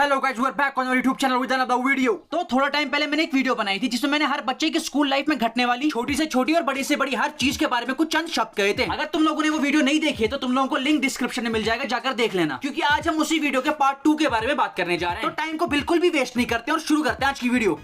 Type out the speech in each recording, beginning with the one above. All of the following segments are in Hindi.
Hello guys, we are back on our YouTube channel with another video. तो थोड़ा टाइम पहले मैंने एक वीडियो बनाई थी जिसमें मैंने हर बच्चे की स्कूल लाइफ में घटने वाली छोटी से छोटी और बड़ी से बड़ी हर चीज के बारे में कुछ चंद शब्द कहे थे। अगर तुम लोगों ने वो वीडियो नहीं देखी है तो तुम लोगों को लिंक डिस्क्रिप्शन में मिल जाएगा, जाकर देख लेना, क्योंकि आज हम उसी वीडियो के पार्ट 2 के बारे में बात करने जा रहे हैं। तो टाइम को बिल्कुल भी वेस्ट नहीं करते और शुरू करते हैं आज की वीडियो।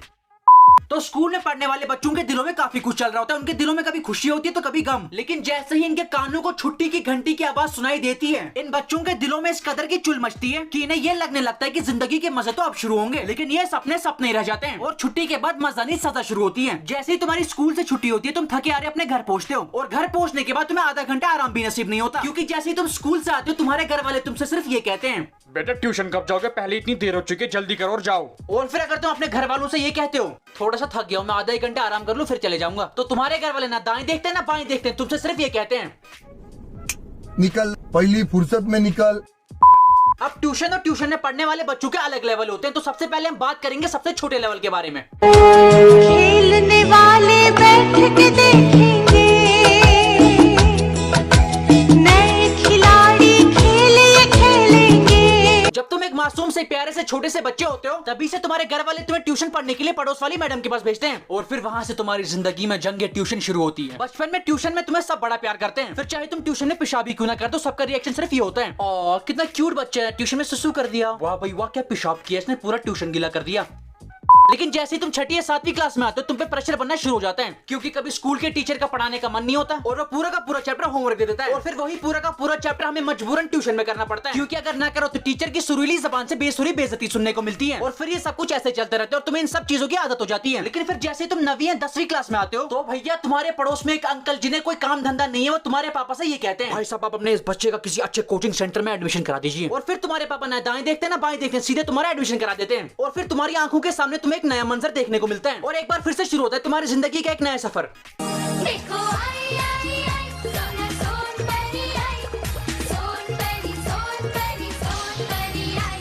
तो स्कूल में पढ़ने वाले बच्चों के दिलों में काफी कुछ चल रहा होता है। उनके दिलों में कभी खुशी होती है तो कभी गम, लेकिन जैसे ही इनके कानों को छुट्टी की घंटी की आवाज सुनाई देती है, इन बच्चों के दिलों में इस कदर की चुल मचती है कि इन्हें ये लगने लगता है कि जिंदगी के मजे तो अब शुरू होंगे, लेकिन ये सपने सपने रह जाते हैं और छुट्टी के बाद मजा नहीं सजा शुरू होती है। जैसे ही तुम्हारी स्कूल से छुट्टी होती है, तुम थके आ रहे अपने घर पहुंचते हो और घर पहुंचने के बाद तुम्हें आधा घंटा आराम भी नसीब नहीं होता, क्योंकि जैसे ही तुम स्कूल से आते हो तुम्हारे घर वाले तुमसे सिर्फ ये कहते हैं, बेटा ट्यूशन कब जाओगे, पहले इतनी देर हो चुकी है, जल्दी करो और जाओ। और फिर अगर तुम अपने घर वालों से ये कहते हो थोड़ा सा थक गया हूं, मैं आधा एक घंटा आराम कर लूं फिर चले जाऊंगा, तो तुम्हारे घर वाले ना दाएं देखते हैं ना बाएं देखते हैं, तुमसे सिर्फ ये कहते हैं निकल, पहली फुर्सत में निकल। अब ट्यूशन और ट्यूशन में पढ़ने वाले बच्चों के अलग लेवल होते हैं। तो सबसे पहले हम बात करेंगे सबसे छोटे लेवल के बारे में। खेलने वाले बैठ के देखेंगे, नए खिलाड़ी खेलेंगे। जब तुम एक मासूम से प्यारे से छोटे से बच्चे होते हो, तभी से तुम्हारे घर वाले तुम्हें ट्यूशन पढ़ने के लिए पड़ोस वाली मैडम के पास भेजते हैं और फिर वहां से तुम्हारी जिंदगी में जंग ट्यूशन शुरू होती है। बचपन में ट्यूशन में तुम्हें सब बड़ा प्यार करते हैं, फिर चाहे तुम ट्यूशन में पेशाब भी क्यों ना कर दो, सबका रिएक्शन सिर्फ ये होता है, ओ कितना क्यूट बच्चा है, ट्यूशन में सुसु कर दिया, वाह भाई वाह क्या पेशाब किया इसने, पूरा ट्यूशन गीला कर दिया। लेकिन जैसे ही तुम छठी या 7वीं क्लास में आते हो, तुम पे प्रेशर बनना शुरू हो जाता है, क्योंकि कभी स्कूल के टीचर का पढ़ाने का मन नहीं होता और वो पूरा का पूरा चैप्टर होमवर्क दे देता है और फिर वही पूरा का पूरा चैप्टर हमें मजबूरन ट्यूशन में करना पड़ता है, क्योंकि अगर ना करो तो टीचर की सुरीली जबान से बेसुरी बेइज्जती सुनने को मिलती है और फिर ये सब कुछ ऐसे चलते रहते हैं और तुम्हें इन सब चीजों की आदत हो जाती है। लेकिन फिर जैसे ही तुम 9वीं या 10वीं क्लास में आते हो तो भैया तुम्हारे पड़ोस में एक अंकल जिन्हें कोई काम धंधा नहीं है, वो तुम्हारे पापा से ये कहते हैं, भाई साहब आप अपने इस बच्चे का किसी अच्छे कोचिंग सेंटर में एडमिशन करा दीजिए, और फिर तुम्हारे पापा ना दाएं देखते ना बाएं देखते, सीधे तुम्हारा एडमिशन करा देते हैं और फिर तुम्हारी आंखों के सामने तुम्हें एक नया मंजर देखने को मिलता है और एक बार फिर से शुरू होता है तुम्हारी जिंदगी का एक नया सफर। देखो आई आई आई, सोना सोन परी आई, सोन परी आई।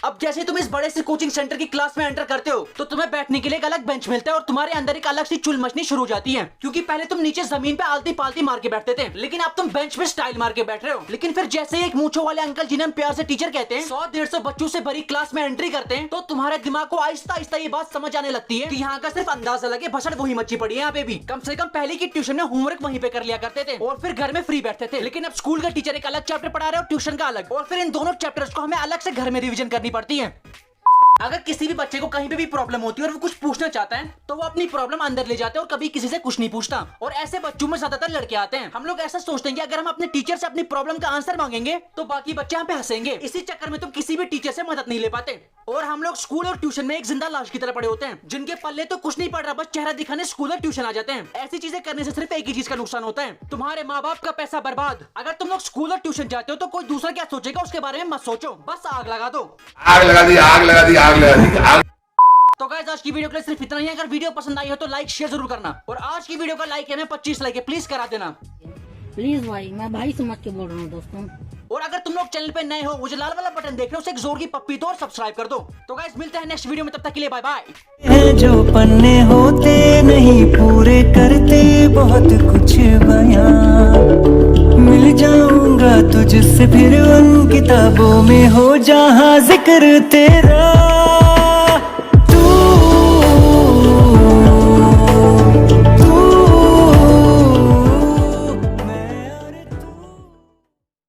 अब जैसे तुम इस बड़े से कोचिंग सेंटर की क्लास में एंटर करते हो तो तुम्हें बैठने के लिए एक अलग बेंच मिलता है और तुम्हारे अंदर एक अलग सी चुल मचनी शुरू हो जाती है, क्योंकि पहले तुम नीचे जमीन पे आलती पालती मार के बैठते थे, लेकिन अब तुम बेंच पे स्टाइल मार के बैठ रहे हो। लेकिन फिर जैसे एक मूंछों वाले अंकल जिन्हें हम प्यार से टीचर कहते हैं 100-150 बच्चों से भरी क्लास में एंट्री करते हैं, तो तुम्हारे दिमाग को आहिस्ता आहिस्ता ये बात समझ आने लगती है कि यहाँ का सिर्फ अंदाजा लगे भसड़ वही मच्छी पड़ी है, यहाँ पे भी कम से कम पहले की ट्यूशन में होमवर्क वहीं पे कर लिया करते थे और फिर घर में फ्री बैठते थे, लेकिन अब स्कूल का टीचर एक अलग चैप्टर पढ़ा रहे और ट्यूशन का अलग, और फिर इन दोनों चैप्टर्स को हमें अलग से घर में रिवीजन करनी पड़ती है। अगर किसी भी बच्चे को कहीं पे भी प्रॉब्लम होती है और वो कुछ पूछना चाहता है तो वो अपनी प्रॉब्लम अंदर ले जाते हैं और कभी किसी से कुछ नहीं पूछता, और ऐसे बच्चों में ज्यादातर लड़के आते हैं। हम लोग ऐसा सोचते हैं कि अगर हम अपने टीचर से अपनी प्रॉब्लम का आंसर मांगेंगे तो बाकी बच्चे हम पे हंसेंगे, इसी चक्कर में तुम किसी भी टीचर से मदद नहीं ले पाते और हम लोग स्कूल और ट्यूशन में एक जिंदा लाश की तरह पड़े होते हैं, जिनके पल्ले तो कुछ नहीं पड़ रहा, बस चेहरा दिखाने स्कूल और ट्यूशन आ जाते हैं। ऐसी चीजें करने से सिर्फ एक ही चीज का नुकसान होता है, तुम्हारे माँ बाप का पैसा बर्बाद। अगर तुम लोग स्कूल और ट्यूशन जाते हो तो कोई दूसरा क्या सोचेगा उसके बारे में मत सोचो, बस आग लगा दो। आग लगा दी, आग लगा दी, आग लगा दी, आग। तो गाइस आज की वीडियो के लिए सिर्फ इतना ही है। अगर वीडियो पसंद आई हो तो लाइक शेयर जरूर करना, और आज की वीडियो का लाइक है 25 लाइक है, प्लीज करा देना प्लीज भाई, मैं भाई समझ के बोल रहा हूँ दोस्तों। और अगर तुम लोग चैनल पे नए हो, वो जो लाल वाला बटन देख रहे हो उसे एक जोर की पप्पी दो और सब्सक्राइब कर दो। तो गाइस मिलते हैं नेक्स्ट वीडियो में, तब तक के लिए बाय बाय। हैं जो पन्ने होते नहीं पूरे करते बहुत कुछ बयां, मिल जाऊंगा तुझसे फिर उन किताबों में हो जहां जिक्र तेरा।